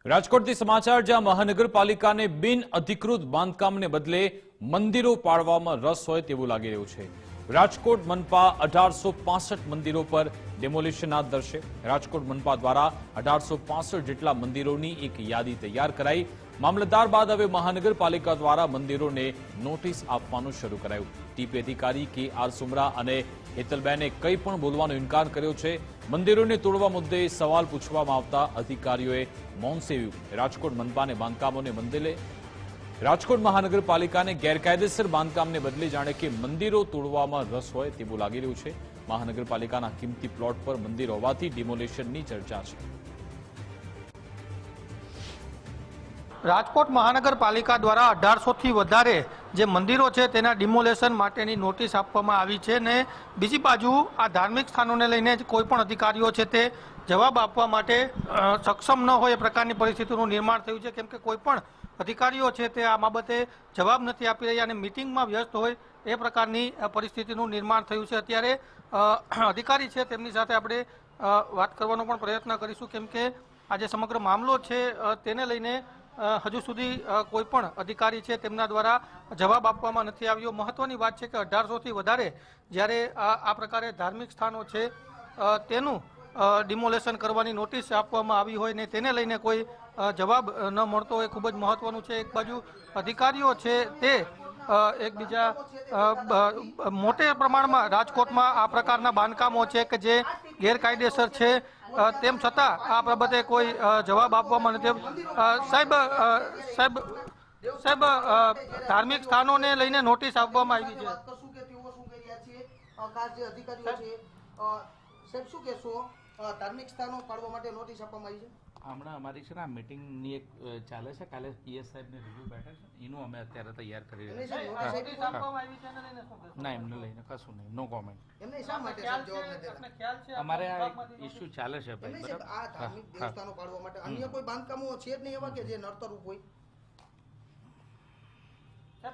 રાજકોટથી સમાચાર જ્યાં મહાનગરપાલિકાને બિન અધિકૃત બાંધકામને બદલે મંદિરો પાડવામાં રસ હોય તેવું લાગી રહ્યું છે। રાજકોટ મનપા 1865 મંદિરો પર ડેમોલિશન હાથ ધરશે। રાજકોટ મનપા દ્વારા 1865 જેટલા મંદિરોની એક યાદી તૈયાર કરાઈ। મામલતદાર બાદ હવે મહાનગરપાલિકા દ્વારા મંદિરોને નોટિસ આપવાનું શરૂ કરાયું। ટીપી અધિકારી કે.આર. સુમરા અને હેતલબેને કંઈ પણ બોલવાનો ઇનકાર કર્યો છે। મંદિરોને તોડવા મુદ્દે સવાલ પૂછવામાં આવતા અધિકારીઓએ મૌન સેવ્યું। રાજકોટ મનપાને બાંધકામોને બદલે રાજકોટ મહાનગરપાલિકાને ગેરકાયદેસર બાંધકામને બદલે જાણે કે મંદિરો તોડવામાં રસ હોય તેવું લાગી રહ્યું છે। મહાનગરપાલિકાના કિંમતી પ્લોટ પર મંદિર હોવાથી ડિમોલિશનની ચર્ચા છે। રાજકોટ મહાનગરપાલિકા દ્વારા 1800 થી વધારે જે મંદિરો છે તેના ડિમોલેશન માટેની નોટિસ આપવામાં આવી છે ને બીજી બાજુ આ ધાર્મિક સ્થાનોને લઈને કોઈ પણ અધિકારીઓ છે તે જવાબ આપવા માટે સક્ષમ ન હોય એ પ્રકારની પરિસ્થિતિનું નિર્માણ થયું છે, કેમ કે કોઈ પણ અધિકારીઓ છે તે આ બાબતે જવાબ નથી આપી રહ્યા અને મિટિંગમાં વ્યસ્ત હોય એ પ્રકારની પરિસ્થિતિનું નિર્માણ થયું છે। અત્યારે અધિકારી છે તેમની સાથે આપણે વાત કરવાનો પણ પ્રયત્ન કરીશું, કેમ કે આ જે સમગ્ર મામલો છે તેને લઈને હજુ સુધી કોઈ પણ અધિકારી છે તેમના દ્વારા જવાબ આપવામાં નથી આવ્યો। મહત્વની વાત છે કે 1800 થી વધારે જ્યારે આ પ્રકારે ધાર્મિક સ્થાનો છે તેનું ડિમોલેશન કરવાની નોટિસ આપવામાં આવી હોય ને તેને લઈને કોઈ જવાબ ન મળતો હોય ખૂબ જ મહત્વનું છે। એક બાજુ અધિકારીઓ છે તે એકબીજા મોટે પ્રમાણમાં રાજકોટમાં આ પ્રકારના બાંધકામો છે કે જે ગેરકાયદેસર છે, તેમ છતાં આ બાબતે કોઈ જવાબ આપવામાં નથી। સાહેબ ધાર્મિક સ્થાનોને લઈને નોટિસ આપવામાં આવી છે। ધાર્મિક સ્થાનો પાડવા માટે નોટિસ આપવામાં આવી છે। હમણાં અમારી છે ને આ મિટિંગની એક ચાલે છે, કાલે પીએસ સાહેબને રિવ્યુ બેઠક છે એનું અમે અત્યારે તૈયાર કરી રહ્યા છીએ। ના એમને લઈને કશું નહીં, નો કોમેન્ટ। અમારે આ ઇસ્યુ ચાલે છે ભાઈ, બરાબર। આ ધાર્મિક દેવસ્થાનો પાડવા માટે અન્ય કોઈ બાંધકામો છે જ નહીં એવા કે જે નડતરરૂપ હોય?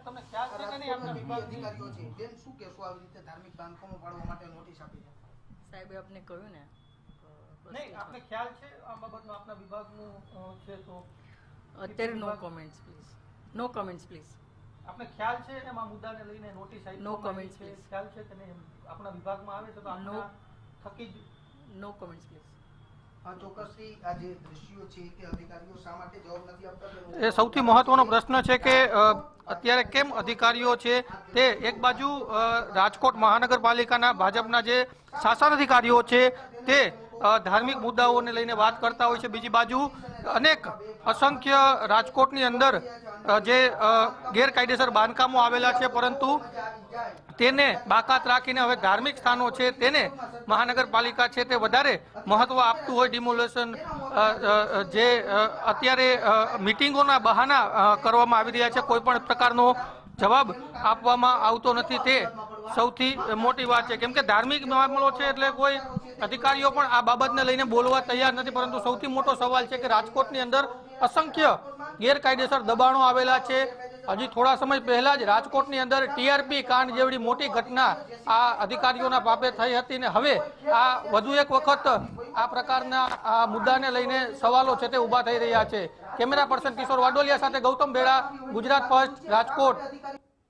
તમને ખ્યાલ છે કે નહીં આપના અધિકારીઓ છે બેન શું કહેશો આવી રીતે ધાર્મિક બાંધકામો પાડવા માટે નોટિસ આપી છે? સાહેબે આપને કહ્યું ને નહીં, આપને ખ્યાલ છે આ બાબતનો આપના વિભાગનું છે તો અત્યારે no comments please, no comments please. આપને ખ્યાલ છે એમાં મુદ્દાને લઈને નોટિસ આવી? No comments please. ખ્યાલ છે કે નહીં આપના વિભાગમાં આવે છે તો આપના થકી જ નો કોમેન્ટ્સ પ્લીઝ। ચોક્કસથી આ જે દ્રશ્યો છે કે અધિકારીઓ શા માટે જવાબ નથી આપતા એ સૌથી મહત્વનો પ્રશ્ન છે કે અત્યારે કેમ અધિકારીઓ છે તે એક બાજુ રાજકોટ મહાનગરપાલિકાના ભાજપના જે શાસન અધિકારીઓ છે તે ધાર્મિક મુદ્દાઓને લઈને વાત કરતા હોય છે, બીજી બાજુ અનેક અસંખ્ય રાજકોટની અંદર જે ગેરકાયદેસર બાંધકામો આવેલા છે પરંતુ તેને બાકાત રાખીને હવે ધાર્મિક સ્થાનો છે તેને મહાનગરપાલિકા છે તે વધારે મહત્વ આપતું હોય ડિમોલેશન જે અત્યારે મિટિંગોના બહાના કરવામાં આવી રહ્યા છે, કોઈ પણ પ્રકારનો જવાબ આપવામાં આવતો નથી તે સૌથી મોટી વાત છે, કેમ કે ધાર્મિક મામલો છે એટલે કોઈ અધિકારીઓ પણ આ બાબતને લઈને બોલવા તૈયાર નથી। પરંતુ સૌથી મોટો સવાલ છે કે રાજકોટની અંદર અસંખ્ય ગેરકાયદેસર દબાણો આવેલા છે। હજી થોડા સમય પહેલા જ રાજકોટની અંદર ટીઆરપી કાંડ જેવડી મોટી ઘટના આ અધિકારીઓના પાપે થઈ હતી ને હવે આ વધુ એક વખત આ પ્રકારના આ મુદ્દાને લઈને સવાલો છે તે ઊભા થઈ રહ્યા છે। કેમેરા પર્સન કિશોર વાડોલિયા સાથે ગૌતમ બેડા, ગુજરાત ફર્સ્ટ, રાજકોટ।